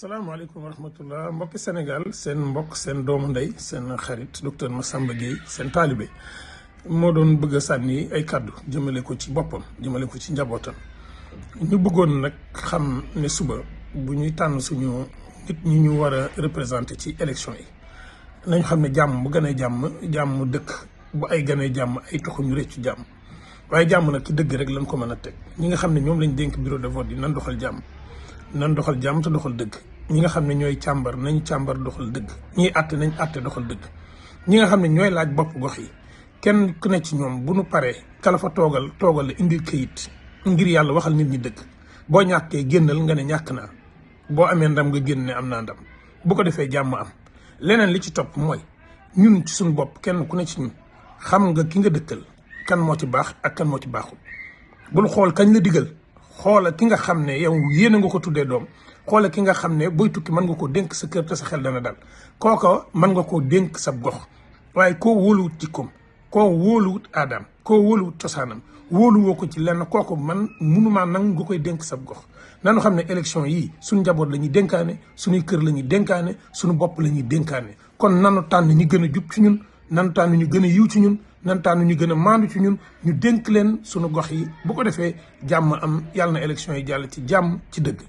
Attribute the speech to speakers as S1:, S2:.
S1: salaamaaleykum wa rahmatullah mbokki Sénégal seen mbokk seen doomu ndey seen xarit docteur Massamba Gueye seen taalibe moo doon bëgg a sànni ay kàddu jëmale ko ci boppam jëmale ko ci njabootam. ñu bëggoon nag xam ne suba bu ñuy tànn suñu nit ñi ñu war a représenté ci élection yi nañu xam ne jàmm bu gënee jàmm dëkk bu ay gënee jàmm ay taxu ñu rëccu jàmm waaye jàmm nag ci dëgg rek lañ ko mën a teg ñi nga xam ne ñoom lañ dénk bureau de vote yi nan doxal jàmm. nan doxal jàmm te doxal dëgg ñi nga xam ne ñooy càmbar nañ càmbar doxal dëgg ñiy àtte nañ àtte doxal dëgg ñi nga xam ne ñooy laaj bopp gox yi kenn ku ne ci ñoom bu nu paree kala fa toogal la indil këyit ngir yàlla waxal nit ñi dëgg boo ñàkkee génnal nga ne ñàkk naa boo amee ndam nga génn ne am naa ndam bu ko defee jàmm am. leneen li ci topp mooy ñun ci suñu bopp kenn ku ne ci ñun xam nga ki nga dëkkal kan moo ci baax ak kan moo ci baaxul bul xool kañ la digal. xoola ki nga xam ne yow yéen nga ko tuddee doom xoola ki nga xam ne booy tukki mën nga ko dénk sa kër te sa xel dana dal kooka mën nga koo dénk sa gox waaye koo wóoluwut jikkoom koo wóoluwut aadaam koo wóoluwut cosaanam wóoluwoo ko ci lenn kooku man munumaa nangu nga koy dénk sa gox. nanu xam ne élection yii suñu njaboot la ñuy dénkaane suñuy kër la ñuy dénkaane suñu bopp la ñuy dénkaane kon nanu tànn ñi gën a jub ci ñun nanu tànn ñu gën a yiw ci ñun nan tànn ñu gën a maandu ci ñun ñu dénk leen suñu gox yi bu ko defee jàmm am yàlla na élection yi jàll ci jàmm ci dëgg.